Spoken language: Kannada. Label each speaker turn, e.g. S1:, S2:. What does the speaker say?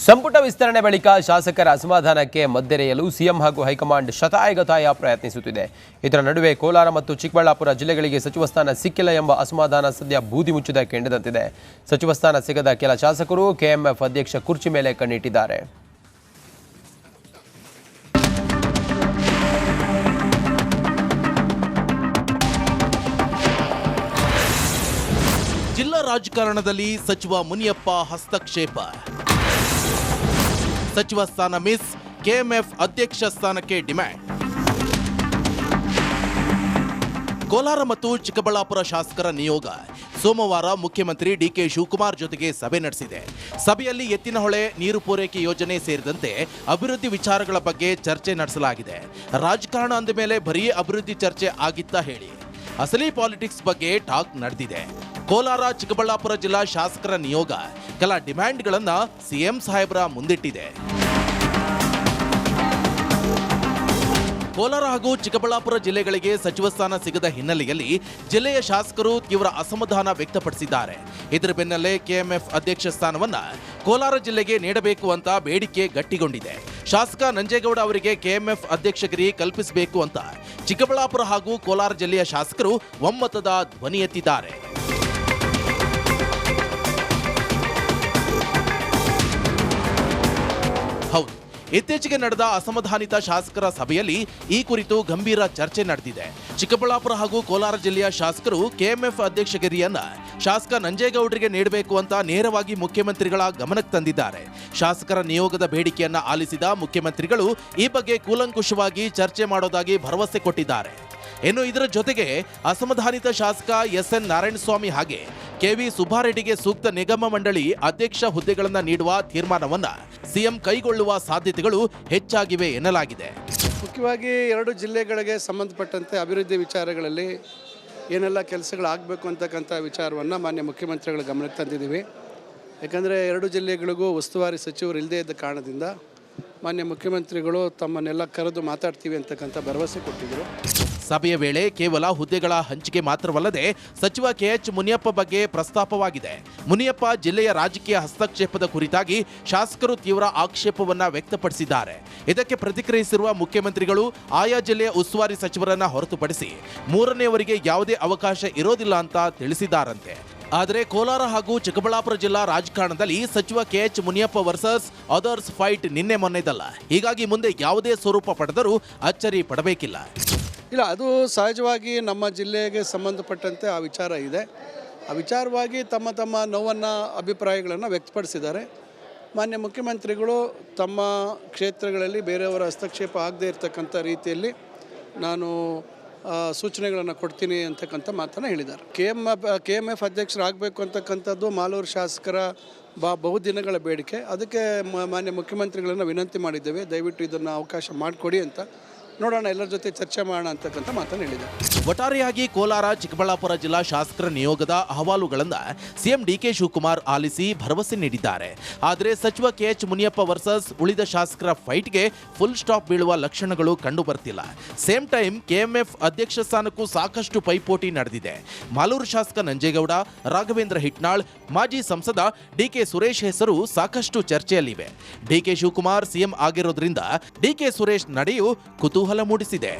S1: ಸಂಪುಟ ವಿಸ್ತರಣೆ ಬಳಿಕ ಶಾಸಕರ ಅಸಮಾಧಾನಕ್ಕೆ ಮದ್ದೆರೆಯಲು ಸಿಎಂ ಹಾಗೂ ಹೈಕಮಾಂಡ್ ಶತಾಯಗತಾಯ ಪ್ರಯತ್ನಿಸುತ್ತಿದೆ. ಇದರ ನಡುವೆ ಕೋಲಾರ ಮತ್ತು ಚಿಕ್ಕಬಳ್ಳಾಪುರ ಜಿಲ್ಲೆಗಳಿಗೆ ಸಚಿವ ಸ್ಥಾನ ಸಿಕ್ಕಿಲ್ಲ ಎಂಬ ಅಸಮಾಧಾನ ಸದ್ಯ ಬೂದಿ ಮುಚ್ಚಿದ ಕೆಂಡದಂತಿದೆ. ಸಚಿವ ಸ್ಥಾನ ಸಿಗದ ಕೆಲ ಶಾಸಕರು ಕೆಎಂಎಫ್ ಅಧ್ಯಕ್ಷ ಕುರ್ಚಿ ಮೇಲೆ ಕಣ್ಣಿಟ್ಟಿದ್ದಾರೆ.
S2: ಜಿಲ್ಲಾ ರಾಜಕಾರಣದಲ್ಲಿ ಸಚಿವ ಮುನಿಯಪ್ಪ ಹಸ್ತಕ್ಷೇಪ. ಸಚಿವ ಸ್ಥಾನ ಮಿಸ್, ಕೆಎಂಎಫ್ ಅಧ್ಯಕ್ಷ ಸ್ಥಾನಕ್ಕೆ ಡಿಮ್ಯಾಂಡ್. ಕೋಲಾರ ಮತ್ತು ಚಿಕ್ಕಬಳ್ಳಾಪುರ ಶಾಸಕರ ನಿಯೋಗ ಸೋಮವಾರ ಮುಖ್ಯಮಂತ್ರಿ ಡಿಕೆ ಶಿವಕುಮಾರ್ ಜೊತೆಗೆ ಸಭೆ ನಡೆಸಿದೆ. ಸಭೆಯಲ್ಲಿ ಎತ್ತಿನಹೊಳೆ ನೀರು ಪೂರೈಕೆ ಯೋಜನೆ ಸೇರಿದಂತೆ ಅಭಿವೃದ್ಧಿ ವಿಚಾರಗಳ ಬಗ್ಗೆ ಚರ್ಚೆ ನಡೆಸಲಾಗಿದೆ. ರಾಜಕಾರಣ ಅಂದ ಮೇಲೆ ಬರೀ ಅಭಿವೃದ್ಧಿ ಚರ್ಚೆ ಆಗಿತ್ತಾ ಹೇಳಿ, ಅಸಲಿ ಪಾಲಿಟಿಕ್ಸ್ ಬಗ್ಗೆ ಟಾಕ್ ನಡೆದಿದೆ. ಕೋಲಾರ ಚಿಕ್ಕಬಳ್ಳಾಪುರ ಜಿಲ್ಲಾ ಶಾಸಕರ ನಿಯೋಗ ಕೆಲ ಡಿಮ್ಯಾಂಡ್ಗಳನ್ನ ಸಿಎಂ ಸಾಹೇಬ್ರ ಮುಂದಿಟ್ಟಿದೆ. ಕೋಲಾರ ಹಾಗೂ ಚಿಕ್ಕಬಳ್ಳಾಪುರ ಜಿಲ್ಲೆಗಳಿಗೆ ಸಚಿವ ಸ್ಥಾನ ಸಿಗದ ಹಿನ್ನೆಲೆಯಲ್ಲಿ ಜಿಲ್ಲೆಯ ಶಾಸಕರು ತೀವ್ರ ಅಸಮಾಧಾನ ವ್ಯಕ್ತಪಡಿಸಿದ್ದಾರೆ. ಇದರ ಬೆನ್ನಲ್ಲೇ ಕೆಎಂಎಫ್ ಅಧ್ಯಕ್ಷ ಸ್ಥಾನವನ್ನ ಕೋಲಾರ ಜಿಲ್ಲೆಗೆ ನೀಡಬೇಕು ಅಂತ ಬೇಡಿಕೆ ಗಟ್ಟಿಗೊಂಡಿದೆ. ಶಾಸಕ ನಂಜೇಗೌಡ ಅವರಿಗೆ ಕೆಎಂಎಫ್ ಅಧ್ಯಕ್ಷಗಿರಿ ಕಲ್ಪಿಸಬೇಕು ಅಂತ ಚಿಕ್ಕಬಳ್ಳಾಪುರ ಹಾಗೂ ಕೋಲಾರ ಜಿಲ್ಲೆಯ ಶಾಸಕರು ಒಮ್ಮತದ ಧ್ವನಿ ಎತ್ತಿದ್ದಾರೆ. ಹೌದು, ಇತ್ತೀಚೆಗೆ ನಡೆದ ಅಸಮಾಧಾನಿತ ಶಾಸಕರ ಸಭೆಯಲ್ಲಿ ಈ ಕುರಿತು ಗಂಭೀರ ಚರ್ಚೆ ನಡೆದಿದೆ. ಚಿಕ್ಕಬಳ್ಳಾಪುರ ಹಾಗೂ ಕೋಲಾರ ಜಿಲ್ಲೆಯ ಶಾಸಕರು ಕೆಎಂಎಫ್ ಅಧ್ಯಕ್ಷಗಿರಿಯನ್ನ ಶಾಸಕ ನಂಜೇಗೌಡರಿಗೆ ನೀಡಬೇಕು ಅಂತ ನೇರವಾಗಿ ಮುಖ್ಯಮಂತ್ರಿಗಳ ಗಮನಕ್ಕೆ ತಂದಿದ್ದಾರೆ. ಶಾಸಕರ ನಿಯೋಗದ ಬೇಡಿಕೆಯನ್ನ ಆಲಿಸಿದ ಮುಖ್ಯಮಂತ್ರಿಗಳು ಈ ಬಗ್ಗೆ ಕೂಲಂಕುಷವಾಗಿ ಚರ್ಚೆ ಮಾಡೋದಾಗಿ ಭರವಸೆ ಕೊಟ್ಟಿದ್ದಾರೆ. ಇನ್ನು ಇದರ ಜೊತೆಗೆ ಅಸಮಾಧಾನಿತ ಶಾಸಕ ಎಸ್ಎನ್ ನಾರಾಯಣಸ್ವಾಮಿ ಹಾಗೆ ಕೆವಿ ಸುಬ್ಬಾರೆಡ್ಡಿಗೆ ಸೂಕ್ತ ನಿಗಮ ಮಂಡಳಿ ಅಧ್ಯಕ್ಷ ಹುದ್ದೆಗಳನ್ನು ನೀಡುವ ತೀರ್ಮಾನವನ್ನ ಸಿಎಂ ಕೈಗೊಳ್ಳುವ ಸಾಧ್ಯತೆಗಳು ಹೆಚ್ಚಾಗಿವೆ ಎನ್ನಲಾಗಿದೆ.
S3: ಮುಖ್ಯವಾಗಿ ಎರಡು ಜಿಲ್ಲೆಗಳಿಗೆ ಸಂಬಂಧಪಟ್ಟಂತೆ ಅಭಿವೃದ್ಧಿ ವಿಚಾರಗಳಲ್ಲಿ ಏನೆಲ್ಲ ಕೆಲಸಗಳಾಗಬೇಕು ಅಂತಕ್ಕಂಥ ವಿಚಾರವನ್ನು ಮಾನ್ಯ ಮುಖ್ಯಮಂತ್ರಿಗಳ ಗಮನಕ್ಕೆ ತಂದಿದ್ದೀವಿ. ಯಾಕಂದರೆ ಎರಡು ಜಿಲ್ಲೆಗಳಿಗೂ ಉಸ್ತುವಾರಿ ಸಚಿವರು ಇಲ್ಲದೇ ಇದ್ದ ಕಾರಣದಿಂದ ಮಾನ್ಯ ಮುಖ್ಯಮಂತ್ರಿಗಳು ತಮ್ಮನ್ನೆಲ್ಲ ಕರೆದು ಮಾತಾಡ್ತೀವಿ ಅಂತಕ್ಕಂಥ ಭರವಸೆ ಕೊಟ್ಟಿದ್ದರು.
S2: ಸಭೆಯ ವೇಳೆ ಕೇವಲ ಹುದ್ದೆಗಳ ಹಂಚಿಕೆ ಮಾತ್ರವಲ್ಲದೆ ಸಚಿವ ಕೆಎಚ್ ಮುನಿಯಪ್ಪ ಬಗ್ಗೆ ಪ್ರಸ್ತಾಪವಾಗಿದೆ. ಮುನಿಯಪ್ಪ ಜಿಲ್ಲೆಯ ರಾಜಕೀಯ ಹಸ್ತಕ್ಷೇಪದ ಕುರಿತಾಗಿ ಶಾಸಕರು ತೀವ್ರ ಆಕ್ಷೇಪವನ್ನ ವ್ಯಕ್ತಪಡಿಸಿದ್ದಾರೆ. ಇದಕ್ಕೆ ಪ್ರತಿಕ್ರಿಯಿಸಿರುವ ಮುಖ್ಯಮಂತ್ರಿಗಳು ಆಯಾ ಜಿಲ್ಲೆಯ ಉಸ್ತುವಾರಿ ಸಚಿವರನ್ನ ಹೊರತುಪಡಿಸಿ ಮೂರನೆಯವರಿಗೆ ಯಾವುದೇ ಅವಕಾಶ ಇರೋದಿಲ್ಲ ಅಂತ ತಿಳಿಸಿದ್ದಾರಂತೆ. ಆದರೆ ಕೋಲಾರ ಹಾಗೂ ಚಿಕ್ಕಬಳ್ಳಾಪುರ ಜಿಲ್ಲಾ ರಾಜಕಾರಣದಲ್ಲಿ ಸಚಿವ KH Muniyappa versus others fight ನಿನ್ನೆ ಮೊನ್ನೆದಲ್ಲ. ಹೀಗಾಗಿ ಮುಂದೆ ಯಾವುದೇ ಸ್ವರೂಪ ಪಡೆದರೂ ಅಚ್ಚರಿ ಪಡಬೇಕಿಲ್ಲ.
S3: ಇಲ್ಲ, ಅದು ಸಹಜವಾಗಿ ನಮ್ಮ ಜಿಲ್ಲೆಗೆ ಸಂಬಂಧಪಟ್ಟಂತೆ ಆ ವಿಚಾರ ಇದೆ. ಆ ವಿಚಾರವಾಗಿ ತಮ್ಮ ತಮ್ಮ ನೋವನ್ನು ಅಭಿಪ್ರಾಯಗಳನ್ನು ವ್ಯಕ್ತಪಡಿಸಿದ್ದಾರೆ. ಮಾನ್ಯ ಮುಖ್ಯಮಂತ್ರಿಗಳು ತಮ್ಮ ಕ್ಷೇತ್ರಗಳಲ್ಲಿ ಬೇರೆಯವರ ಹಸ್ತಕ್ಷೇಪ ಆಗದೇ ಇರತಕ್ಕಂಥ ರೀತಿಯಲ್ಲಿ ನಾನು ಸೂಚನೆಗಳನ್ನು ಕೊಡ್ತೀನಿ ಅಂತಕ್ಕಂಥ ಮಾತನ್ನು ಹೇಳಿದ್ದಾರೆ. ಕೆಎಂಎಫ್ ಅಧ್ಯಕ್ಷರಾಗಬೇಕು ಅಂತಕ್ಕಂಥದ್ದು ಮಾಲೂರು ಶಾಸಕರ ಬಹುದಿನಗಳ ಬೇಡಿಕೆ. ಅದಕ್ಕೆ ಮಾನ್ಯ ಮುಖ್ಯಮಂತ್ರಿಗಳನ್ನು ವಿನಂತಿ ಮಾಡಿದ್ದೇವೆ, ದಯವಿಟ್ಟು ಇದನ್ನು ಅವಕಾಶ ಮಾಡಿಕೊಡಿ ಅಂತ. ನೋಡೋಣ, ಎಲ್ಲರ ಜೊತೆ ಚರ್ಚೆ ಮಾಡೋಣ ಅಂತಕ್ಕಂಥ ಮಾತನ್ನು ಹೇಳಿದ್ದಾರೆ.
S2: ಒಟ್ಟಾರೆಯಾಗಿ ಕೋಲಾರ ಚಿಕ್ಕಬಳ್ಳಾಪುರ ಜಿಲ್ಲಾ ಶಾಸಕರ ನಿಯೋಗದ ಅಹವಾಲುಗಳನ್ನು ಸಿಎಂ ಡಿಕೆ ಶಿವಕುಮಾರ್ ಆಲಿಸಿ ಭರವಸೆ ನೀಡಿದ್ದಾರೆ. ಆದರೆ ಸಚಿವ ಕೆಎಚ್ ಮುನಿಯಪ್ಪ ವರ್ಸಸ್ ಉಳಿದ ಶಾಸಕರ ಫೈಟ್ಗೆ ಫುಲ್ ಸ್ಟಾಪ್ ಬೀಳುವ ಲಕ್ಷಣಗಳು ಕಂಡು ಬರ್ತಿಲ್ಲ. ಸೇಮ್ ಟೈಮ್ ಕೆಎಂಎಫ್ ಅಧ್ಯಕ್ಷ ಸ್ಥಾನಕ್ಕೂ ಸಾಕಷ್ಟು ಪೈಪೋಟಿ ನಡೆದಿದೆ. ಮಾಲೂರು ಶಾಸಕ ನಂಜೇಗೌಡ, ರಾಘವೇಂದ್ರ ಹಿಟ್ನಾಳ್, ಮಾಜಿ ಸಂಸದ ಡಿಕೆ ಸುರೇಶ್ ಹೆಸರು ಸಾಕಷ್ಟು ಚರ್ಚೆಯಲ್ಲಿವೆ. ಡಿಕೆ ಶಿವಕುಮಾರ್ ಸಿಎಂ ಆಗಿರೋದ್ರಿಂದ ಡಿಕೆ ಸುರೇಶ್ ನಡೆಯೂ ಕುತೂಹಲ ಮೂಡಿಸಿದೆ.